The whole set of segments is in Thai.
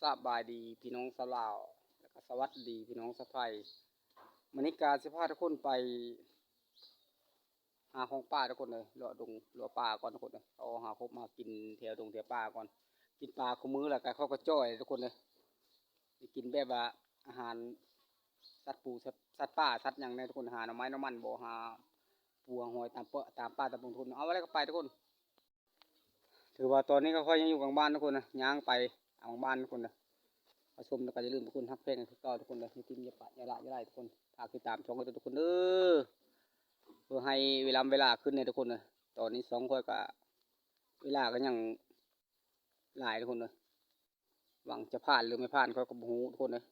สบายดีพี่น้องสาวลาวแล้วก็สวัสดีพี่น้องสะใภ้มื้อนี้กาสิพาทุกคนไปหาของป่าทุกคนเลยเลาะดงเลาะป่าก่อนทุกคนเลยเอาหาพบมากินแถวดงแถวป่าก่อนกินปลาคู่มื้อแล้วก็เขาก็จ้อยทุกคนเลยไปกินแบบว่าอาหารสัตว์ปูสัตว์ป่าสัตว์หยังในทุกคนหาหน่อไม้หน่อมันบ่หาปูหาหอยตามเปาะตามป่าตามดงทุนเอาไว้แล้วก็ไปทุกคนถือว่าตอนนี้ก็ค่อยยังอยู่กลางบ้านทุกคนนะย่างไปกลางบ้านทุกคนนะมาชมแล้วก็อย่าลืมทุกคนทักเพลงทุกเก่าทุกคนเลยที่ทีมอย่าปะอย่าละอย่าไล่ทุกคนฝากติดตามช่องกันทุกคนเด้อเพื่อให้เวลาขึ้นในทุกคนเลยตอนนี้สองคนก็เวลาก็ยังหลายทุกคนเลยหวังจะผ่านหรือไม่ผ่านเขาก็หูทุกคนเลย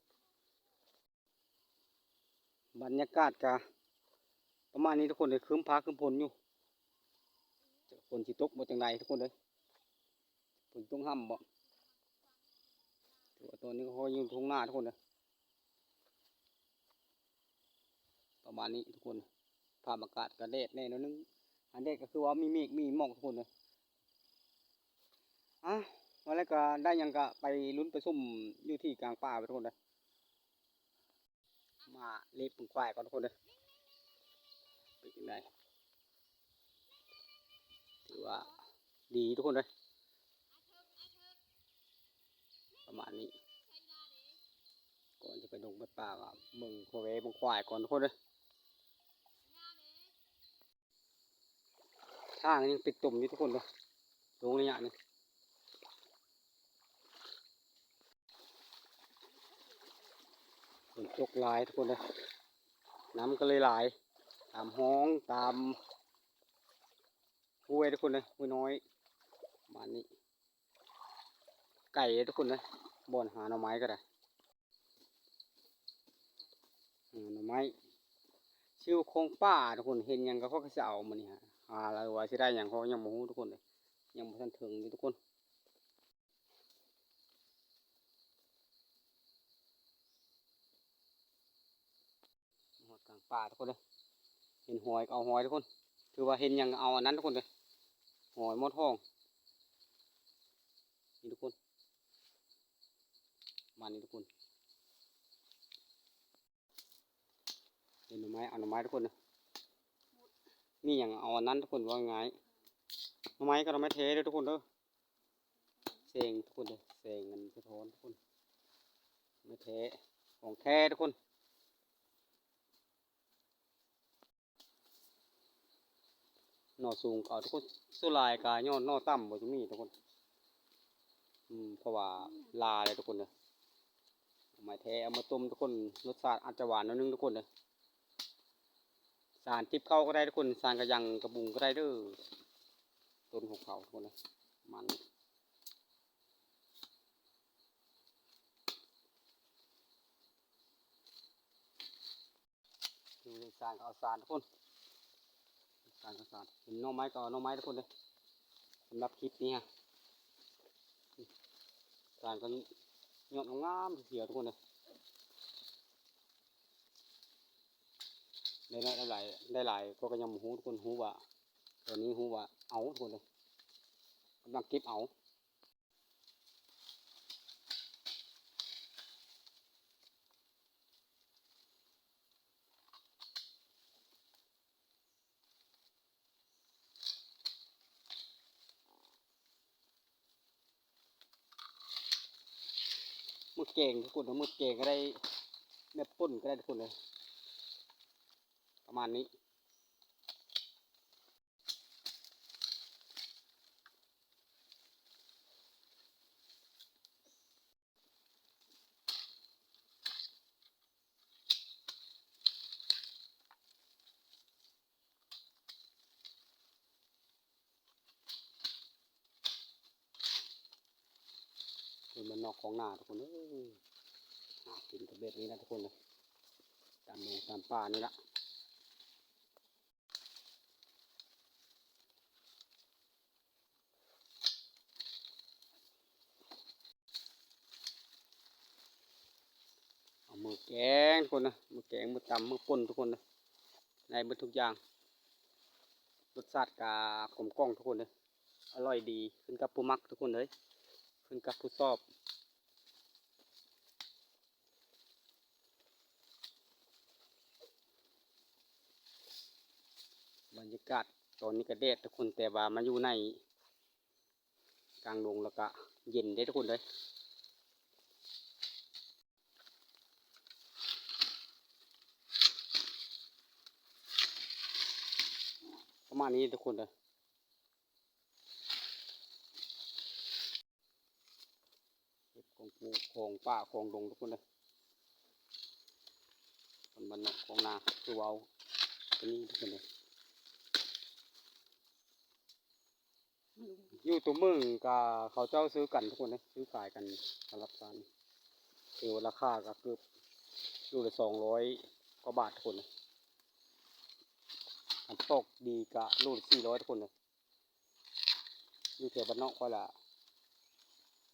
บรรยากาศก็ประมาณนี้ทุกคนเลยคืมฟ้าคืมฝนอยู่ฝนสิตกบ่จังใดทุกคนเลยฝนต้องห้ำบ่ถือว่าตอนนี้เขาอยู่ทุ่งนาทุกคนเลยประมาณนี้ทุกคนภาพอากาศก็แดดแน่นอนนึงอันแดดก็คือว่ามีเมฆมีหมอกทุกคนเลยอ่ะวันแรกก็ได้ยังก็ไปลุ้นไปซุ่มอยู่ที่กลางป่าไปทุกคนเลยมาเล็บปุ่งควายก่อนทุกคนเลยไปยังไงถือว่าดีทุกคนเลยประมาณนี้ก่อนจะไปดงไปป่าก็มึงโคเวมึงควายก่อนทุกคนเลยทางยังติดตุ่มอยู่ทุกคนเลยลงระยะนี้ฝนตกหลายทุกคนเลยน้ำก็เลยหลายตามห้องตามห้วยทุกคนเลยห้วยน้อยประมาณนี้ไก่ทุกคนเลยบ่อนหาหน่อไม้ก็ได้หาหน่อไม้ชิวโคงป่าทุกคนเห็นยังก็เขาก็จะเอามันนี่ฮะหาอะไรว่าจะได้อย่างเขายังโมโหทุกคนเลยยังไม่ทันถึงอยู่ทุกคนหอดกลางป่าทุกคนเลยเห็นหอยเอาหอยทุกคนถือว่าเห็นยังเอาอันนั้นทุกคนเลยหอยมดห้องนี่ทุกคนมานี่ทุกคนเห็นหน่อไม้เอาหน่อไม้ทุกคนเลยนี่อย่างเอาอันนั้นทุกคนว่าไงหน่อไม้ก็หน่อไม้เทเลยทุกคนเด้อเสงทุกคนเลยเสงเงินสะท้อนทุกคนไม่เทของแท้ทุกคนหน่อสูงเอาทุกคนสุลายกายย้อนหน่อต่ำบ่จะมีทุกคนเพราะว่าลาเลยทุกคนเลยหมายแท้เอามาต้มทุกคนรสชาติอาจจะหวานนิดนึงทุกคนเลยสารทิพเข้าก็ได้ทุกคนสารกระยังกระบุงก็ได้เด้อต้นของเขาทุกคนเลยมันดูสารเอาสารทุกคนสารกับสารเห็นน้องไม้ก็น้องไม้ทุกคนเลยสำหรับคลิปนี้ฮะสารกันยอดงามเสียทุกคนเลยได้หลายก็ยังหูทุกคนหูว่าตัวนี้หูว่าเอาทุกคนเลยกำลังเก็บเอามือเก่งทุกคนมือเก่งก็ได้เม็ดปุ้นก็ได้ทุกคนเลยประมาณนี้คือมันนอกของหนาทุกคนหากินกับเบ็ดนี้นะทุกคนเลยตามตามป่านี่ละเอามือแกงทุกคนนะมือแกงมือตำมือป่นทุกคนนะในหมดทุกอย่างรสชาติกากลมกล่อมทุกคนเลยอร่อยดีขึ้นกับผู้มักทุกคนเลยขึ้นกับผู้ชอบ บรรยากาศตอนนี้ก็แดดทุกคนแต่ว่ามาอยู่ในกลางดงแล้วก็เย็นได้ทุกคนเลยประมาณนี้ทุกคนเลยเก็บของปูของป่าของดงทุกคนเลยคนบ้านนอกของนาคือเอาตัวนี้ทุกคนเลยอยู่ตัวมึงกับเขาเจ้าซื้อกันทุกคนเลยซื้อขายกันสำหรับการเอวราคาก็คืออยู่ละ200 กว่าบาททุกคนเลยอันตกดีกะลูก400ทุกคนเลยอยู่แถวบ้านนอกก็ละ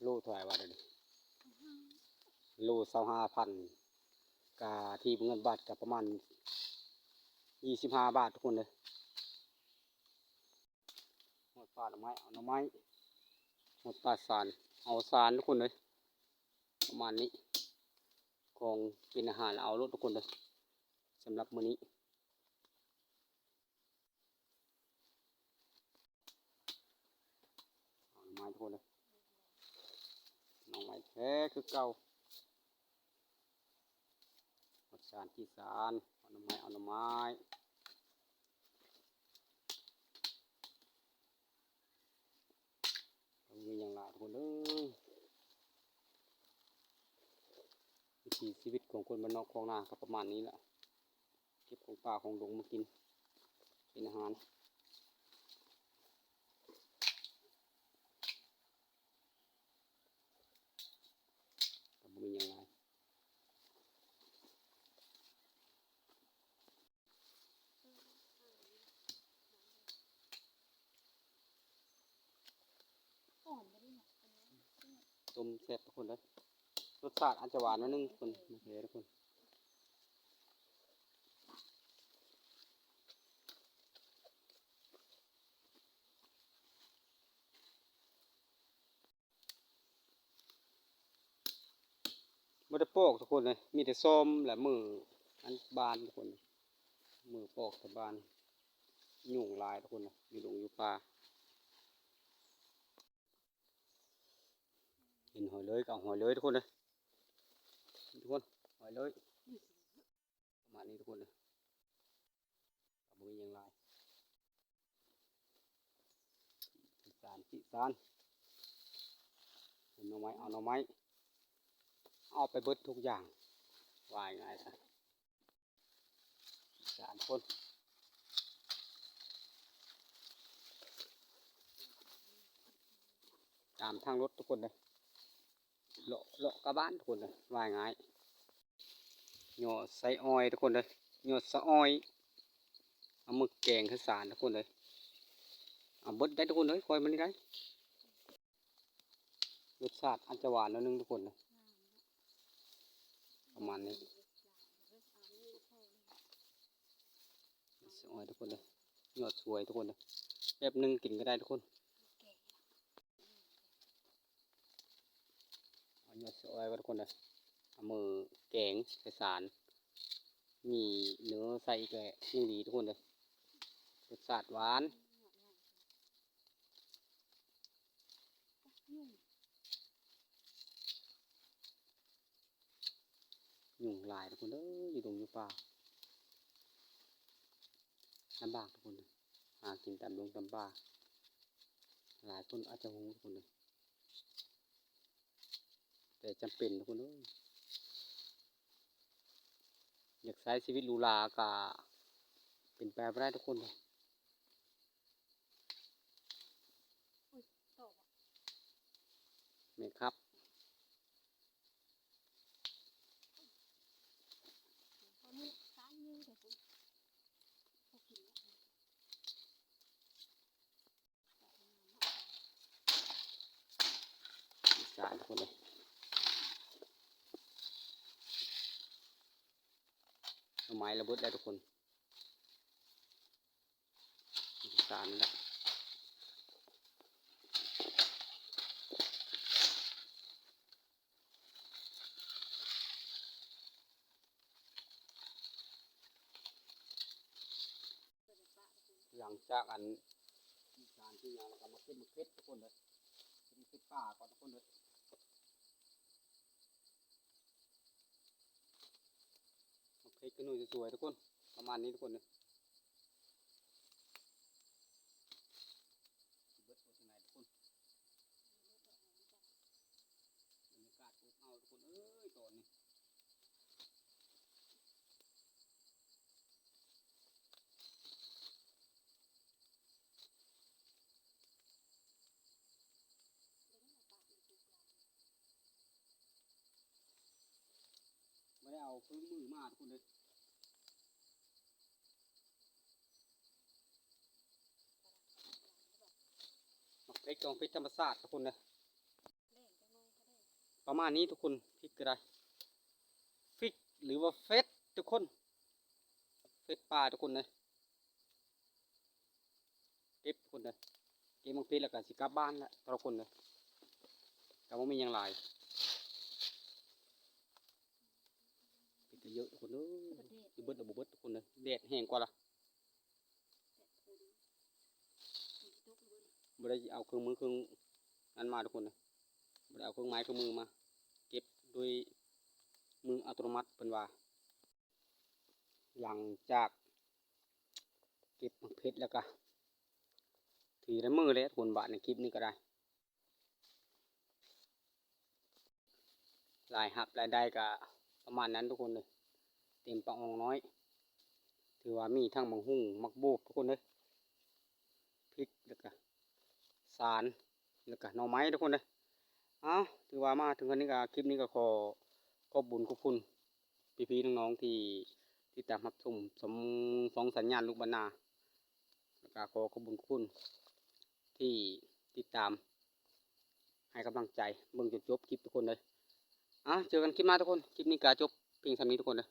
ลูกเท่าไหร่วะเดี๋ยวนี้ลูก25,000กะที่เงินบาทกับประมาณ25 บาททุกคนเลยหมดปลาหน่อไม้เอาหน่อไม้หมดปลาสารเอาสารทุกคนเลยประมาณนี้ของกินอาหารเอารถทุกคนเลยสำหรับมื้อนี้เอาหน่อไม้ทุกคนเลยหน่อไม้แท้คือเก่าหมดสารที่สารเอาหน่อไม้เอาหน่อไม้มีอย่างไรทุกคนเลยวิถีชีวิตของคนบ้านนอกคลองนาก็ประมาณนี้แหละเก็บของป่าของดงมากินเป็นอาหารก็มีอย่างไรต้มแซ่บทุกคนเลยรสชาติอาจจะหวานนิดนึงคนโอเคทุกคนไม่ได้ปอกทุกคนเลยมีแต่ส้มและมืออันบานทุกคนมือปอกแต่บานยุ่งลายทุกคนเลยอยู่ดงอยู่ป่าเห็นหอยเลยก็เอาหอยเลยทุกคนเลยทุกคนหอยเลยประมาณนี้ทุกคนเลยเอามือยังลายสารที่สารเห็นหน่อไม้เอาหน่อไม้เอาไปเบิดทุกอย่างวายง่ายนะสารคนตามทางรถทุกคนเลยเลาะกระบ้านทุกคนเลยวายง่ายหยอดใส่อ้อยทุกคนเลยหยอดสะอ้อยเอาหมึกแกงข้าวสารทุกคนเลยเอาเบิดได้ทุกคนเลยคอยมันนี่ได้รสชาติอาจจะหวานนิดนึงทุกคนเลยประมาณนี้สะอ้อยทุกคนเลยหยอดสวยทุกคนเลยแป๊บนึงกินก็ได้ทุกคนเอาหยอดสะอ้อยไว้ทุกคนเลยเอามือแกงข้าวสารมีเนื้อใส่อีกแหละยิ่งดีทุกคนเลยรสชาติหวานยุ่งหลายทุกคนอยู่ตรงอยู่ป่าลำบากทุกคนเลยหากินตามดงตามป่าหลายคนอาจจะงงทุกคนเลยแต่จำเป็นทุกคนเลยอยากใช้ชีวิตหรูหรากะเป็นไปไม่ได้ทุกคนเลยไหมครับสารทุกคนเลยเอาไม้ระเบิดได้ทุกคนสารแล้วล ลังจากอันการที่งานเราก็มาเก็บมะเขือทุกคนเลยเก็บมะเขือป่าก่อนทุกคนเลยมะเขือขึ้นหน่วยสวยๆทุกคนประมาณนี้ทุกคนเลยเบิดโฆษณาทุกคนบรรยากาศอบอ้าวทุกคนเอ้ยตอนนี้ไม่ได้เอาเครื่องมือมาทุกคนเลยมะเขือของเพชรธรรมศาสตร์ทุกคนเลยประมาณนี้ทุกคนพริกก็ได้ฟิกหรือว่าเฟสทุกคนเฟสป่าทุกคนเลยเก็บทุกคนเลยเก็บมะเขือแล้วก็สิกลับบ้านละทุกคนเลยแต่ว่ามีอย่างไรเยอะทุกคนเลยเบิดเอาบ่เบิดทุกคนเลยแดดแห้งกว่าละบ่ได้เอาเครื่องมือเครื่องนั้นมาทุกคนเลยบ่ได้เอาเครื่องไม้เครื่องมือมาเก็บด้วยมืออัตโนมัติเป็นว่าหลังจากเก็บมะเขือแล้วก็ถือในมือเลยทุกคนบาทในคลิปนี้ก็ได้รายรับรายได้ก็ประมาณนั้นทุกคนเลยเต็มปากอ่องน้อยถือว่ามีทั้งมังหุ่งมักบูบทุกคนเลยพริกแล้วก็สารแล้วก็หน่อไม้ทุกคนเลยเอาถือว่ามาถึงวันนี้ก็คลิปนี้ก็ขอบบุญขอบคุณพี่ๆน้องๆที่ติดตามรับชมสองสัญญาณลูกบรรณาแล้วก็ขอบบุญขอบคุณที่ติดตามให้กำลังใจเบิ่งจนจบคลิปทุกคนเลยเจอกันคลิปหน้าทุกคนคลิปนี้ก็จบเพียงเท่านี้ทุกคนเลย